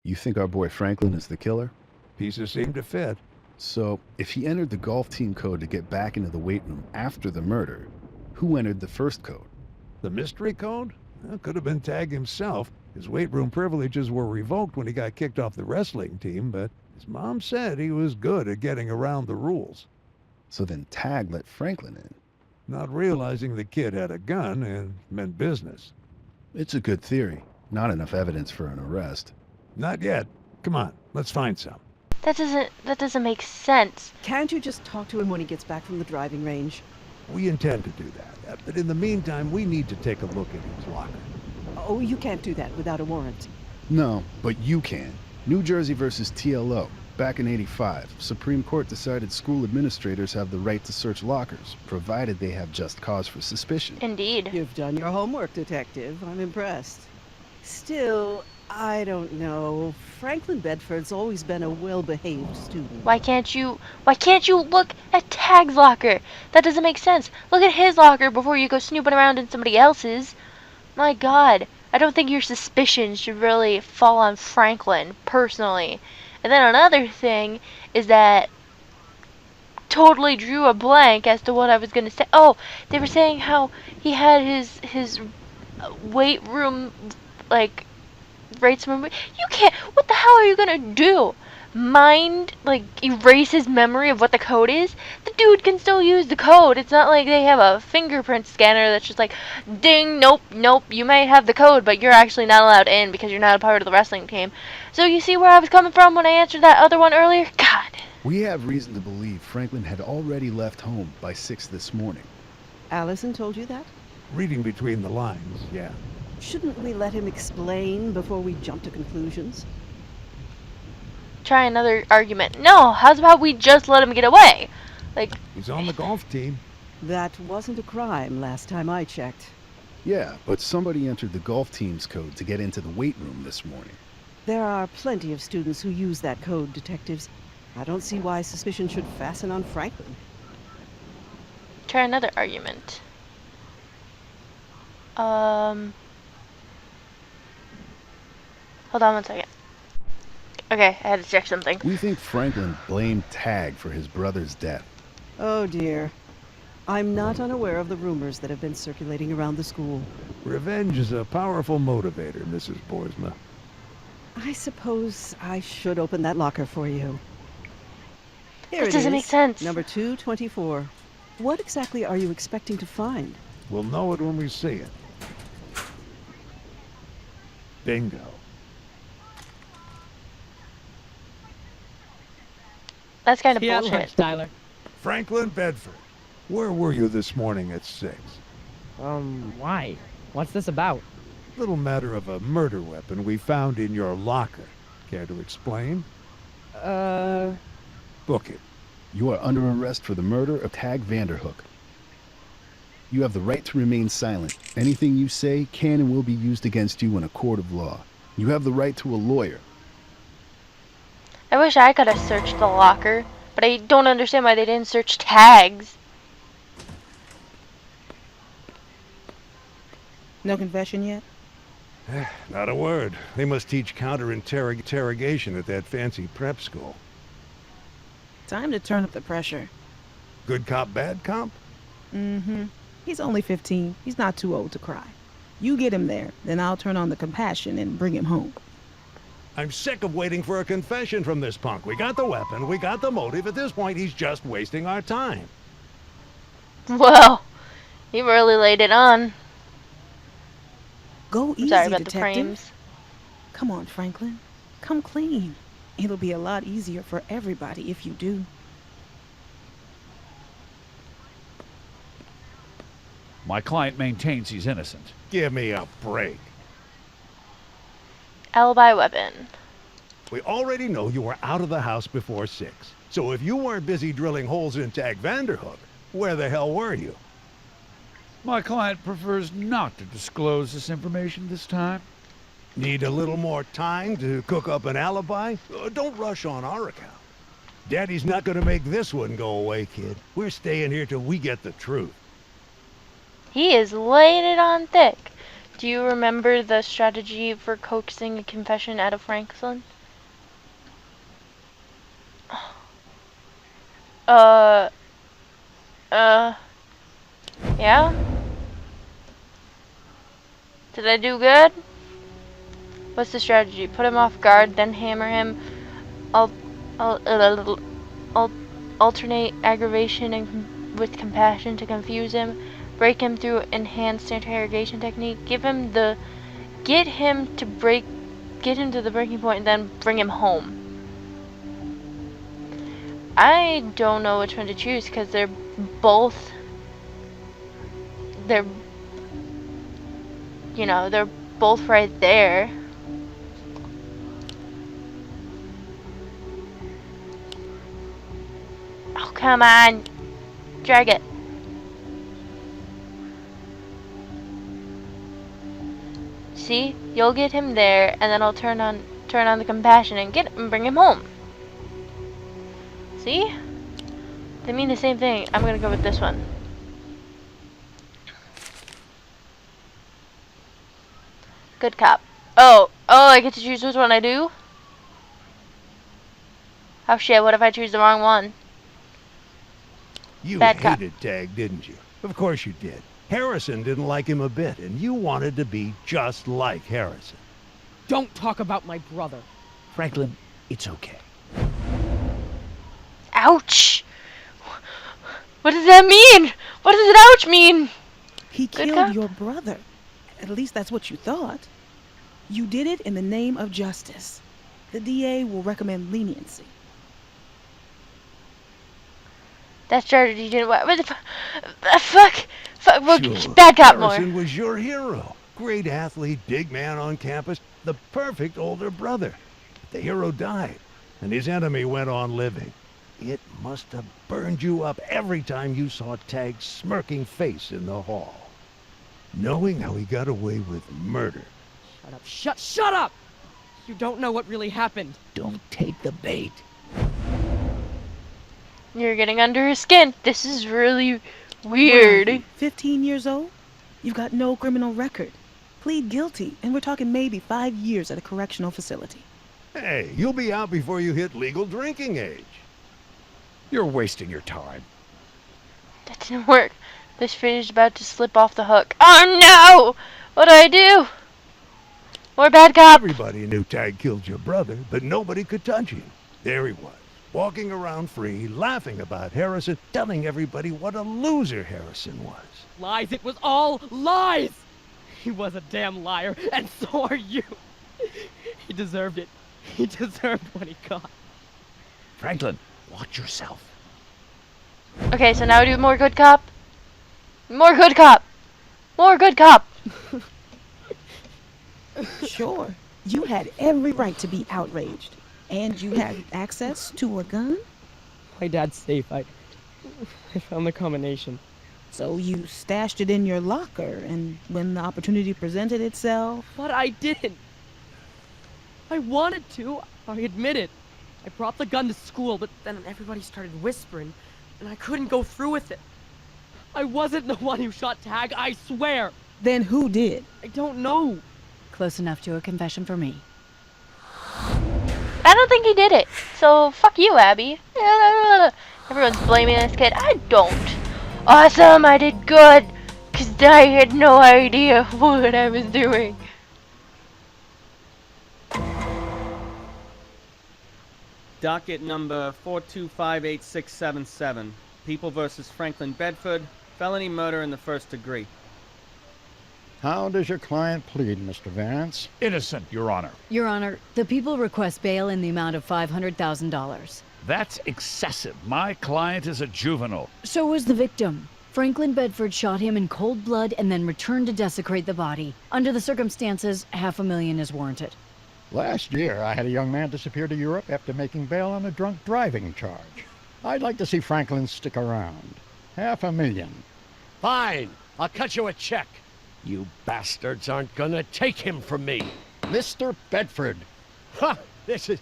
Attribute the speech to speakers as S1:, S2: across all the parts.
S1: You think our boy Franklin is the killer?
S2: Pieces seem to fit.
S1: So, if he entered the golf team code to get back into the weight room after the murder, who entered the first code?
S2: The mystery code? Well, could have been Tag himself. His weight room privileges were revoked when he got kicked off the wrestling team, but his mom said he was good at getting around the rules.
S1: So then Tag let Franklin in.
S2: Not realizing the kid had a gun and meant business.
S1: It's a good theory. Not enough evidence for an arrest.
S2: Not yet. Come on, let's find some.
S3: That doesn't make sense.
S4: Can't you just talk to him when he gets back from the driving range?
S2: We intend to do that, but in the meantime, we need to take a look at his locker.
S4: Oh, you can't do that without a warrant.
S1: No, but you can. New Jersey versus TLO. Back in '85, Supreme Court decided school administrators have the right to search lockers, provided they have just cause for suspicion.
S3: Indeed.
S4: You've done your homework, Detective. I'm impressed. Still, I don't know. Franklin Bedford's always been a well-behaved student.
S3: Why can't you look at Tag's locker? That doesn't make sense. Look at his locker before you go snooping around in somebody else's. My God, I don't think your suspicions should really fall on Franklin, personally. And then another thing is that totally drew a blank as to what I was going to say. Oh, they were saying how he had his weight room, like, rates from... You can't... What the hell are you going to do? Erase his memory of what the code is? The dude can still use the code. It's not like they have a fingerprint scanner that's just like, ding, nope, you may have the code, but you're actually not allowed in because you're not a part of the wrestling team. So you see where I was coming from when I answered that other one earlier? God.
S1: We have reason to believe Franklin had already left home by 6 this morning.
S4: Allison told you that?
S2: Reading between the lines, yeah.
S4: Shouldn't we let him explain before we jump to conclusions?
S3: Try another argument. No, how's about we just let him get away? Like...
S2: He's on the golf team.
S4: That wasn't a crime last time I checked.
S1: Yeah, but somebody entered the golf team's code to get into the weight room this morning.
S4: There are plenty of students who use that code, detectives. I don't see why suspicion should fasten on Franklin.
S3: Try another argument. Hold on one second. Okay, I had to check something.
S1: We think Franklin blamed Tag for his brother's death.
S4: Oh dear. I'm not unaware of the rumors that have been circulating around the school.
S2: Revenge is a powerful motivator, Mrs. Boersma.
S4: I suppose I should open that locker for you. Here
S3: This
S4: it
S3: doesn't
S4: is,
S3: make sense.
S4: Number 224. What exactly are you expecting to find?
S2: We'll know it when we see it. Bingo.
S3: That's kind of
S5: Yeah,
S3: bullshit.
S5: lunch, Tyler.
S2: Franklin Bedford, where were you this morning at 6?
S5: Why? What's this about?
S2: Little matter of a murder weapon we found in your locker. Care to explain? Book it.
S1: You are under arrest for the murder of Tag Vanderhook. You have the right to remain silent. Anything you say can and will be used against you in a court of law. You have the right to a lawyer.
S3: I wish I could have searched the locker, but I don't understand why they didn't search Tag's.
S5: No confession yet?
S2: Not a word. They must teach counter-interrogation at that fancy prep school.
S5: Time to turn up the pressure.
S2: Good cop, bad cop?
S5: Mm-hmm. He's only 15. He's not too old to cry. You get him there, then I'll turn on the compassion and bring him home.
S2: I'm sick of waiting for a confession from this punk. We got the weapon, we got the motive. At this point, he's just wasting our time.
S3: Well, he really laid it on.
S4: Go easy,
S3: Sorry about the
S4: detective.
S3: frames.
S5: Come on, Franklin. Come clean. It'll be a lot easier for everybody if you do.
S6: My client maintains he's innocent.
S2: Give me a break.
S3: Alibi weapon.
S2: We already know you were out of the house before 6. So if you weren't busy drilling holes in Tag Vanderhook, where the hell were you?
S6: My client prefers not to disclose this information this time.
S2: Need a little more time to cook up an alibi? Don't rush on our account. Daddy's not gonna make this one go away, kid. We're staying here till we get the truth.
S3: He is laying it on thick. Do you remember the strategy for coaxing a confession out of Franklin? Yeah? Did I do good? What's the strategy? Put him off guard, then hammer him. I'll alternate aggravation and with compassion to confuse him. Break him through enhanced interrogation technique. Get him to the breaking point, and then bring him home. I don't know which one to choose because they're both right there. Oh, come on. Drag it. See? You'll get him there, and then I'll turn on the compassion and bring him home. See? They mean the same thing. I'm gonna go with this one. Good cop. Oh, I get to choose which one I do? Oh shit, what if I choose the wrong one?
S2: You
S3: Bad cop.
S2: hated Tag, didn't you? Of course you did. Harrison didn't like him a bit, and you wanted to be just like Harrison.
S7: Don't talk about my brother.
S6: Franklin, it's okay.
S3: Ouch! What does that mean? What does an ouch mean?
S5: He
S3: Good
S5: killed
S3: cop.
S5: your brother. At least that's what you thought. You did it in the name of justice. The DA will recommend leniency.
S3: That strategy didn't work. What the fuck? Well,
S2: Sure,
S3: bad cop
S2: Harrison
S3: more.
S2: was your hero. Great athlete, big man on campus, the perfect older brother. But the hero died, and his enemy went on living. It must have burned you up every time you saw Tag's smirking face in the hall. Knowing how he got away with murder.
S7: Shut up. Shut up! You don't know what really happened.
S6: Don't take the bait.
S3: You're getting under his skin. This is really
S5: What are you,
S3: weird.
S5: 15 years old? You've got no criminal record. Plead guilty, and we're talking maybe 5 years at a correctional facility.
S2: Hey, you'll be out before you hit legal drinking age.
S6: You're wasting your time.
S3: That didn't work. This fish is about to slip off the hook. Oh no! What do I do? More bad cop.
S2: Everybody knew Tag killed your brother, but nobody could touch him. There he was, walking around free, laughing about Harrison, telling everybody what a loser Harrison was.
S7: Lies. It was all lies. He was a damn liar, and so are you. He deserved it. He deserved what he got.
S6: Franklin, watch yourself.
S3: Okay, so now we do more good cop. More good cop. More good cop.
S5: Sure, you had every right to be outraged. And you had access to a gun?
S7: My dad's safe. I found the combination.
S5: So you stashed it in your locker, and when the opportunity presented itself...
S7: But I didn't. I wanted to. I admit it. I brought the gun to school, but then everybody started whispering, and I couldn't go through with it. I wasn't the one who shot Tag, I swear.
S5: Then who did?
S7: I don't know.
S8: Close enough to a confession for me.
S3: I don't think he did it. So fuck you, Abby. Everyone's blaming this kid. I don't. Awesome, I did good. Cause I had no idea what I was doing.
S9: Docket number 4258677. People versus Franklin Bedford. Felony murder in the first degree.
S10: How does your client plead, Mr. Vance?
S6: Innocent, Your Honor.
S8: Your Honor, the people request bail in the amount of $500,000.
S6: That's excessive. My client is a juvenile.
S8: So was the victim. Franklin Bedford shot him in cold blood and then returned to desecrate the body. Under the circumstances, $500,000 is warranted.
S10: Last year, I had a young man disappear to Europe after making bail on a drunk driving charge. I'd like to see Franklin stick around. $500,000.
S11: Fine. I'll cut you a check. You bastards aren't gonna take him from me.
S10: Mr. Bedford.
S11: Huh, this is...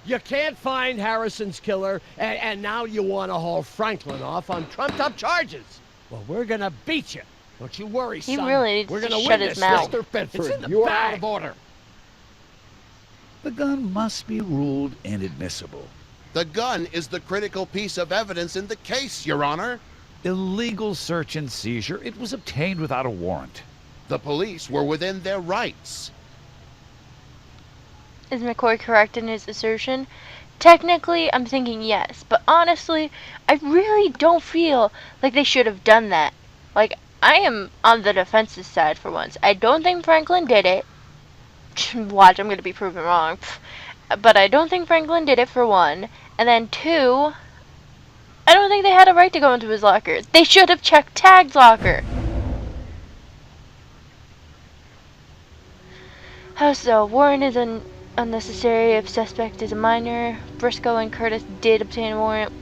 S11: You can't find Harrison's killer, and now you want to haul Franklin off on trumped-up charges. Well, we're gonna beat you, Don't you worry,
S3: He
S11: son.
S3: really needs
S11: We're
S3: to
S11: gonna
S3: shut
S11: win
S3: his
S11: this
S3: mouth.
S11: thing.
S10: Mr. Bedford,
S11: It's in the
S10: you are
S11: bag.
S10: out of order.
S6: The gun must be ruled inadmissible.
S12: The gun is the critical piece of evidence in the case, Your Honor.
S6: Illegal search and seizure. It was obtained without a warrant.
S12: The police were within their rights.
S3: Is McCoy correct in his assertion? Technically, I'm thinking yes, but honestly, I really don't feel like they should have done that. Like, I am on the defensive side for once. I don't think Franklin did it. Watch, I'm gonna be proven wrong. But I don't think Franklin did it, for one. And then two, I don't think they had a right to go into his locker. They should have checked Tag's locker. How so? Warrant is unnecessary if suspect is a minor. Briscoe and Curtis did obtain a warrant.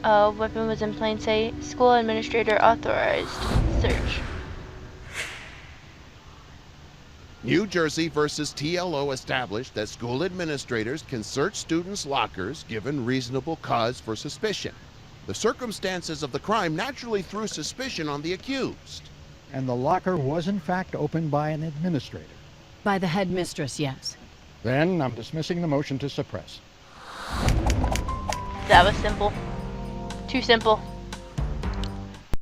S3: Weapon was in plain sight. School administrator authorized search.
S12: New Jersey versus TLO established that school administrators can search students' lockers given reasonable cause for suspicion. The circumstances of the crime naturally threw suspicion on the accused.
S10: And the locker was in fact opened by an administrator.
S8: By the headmistress, yes.
S10: Then I'm dismissing the motion to suppress.
S3: That was simple. Too simple.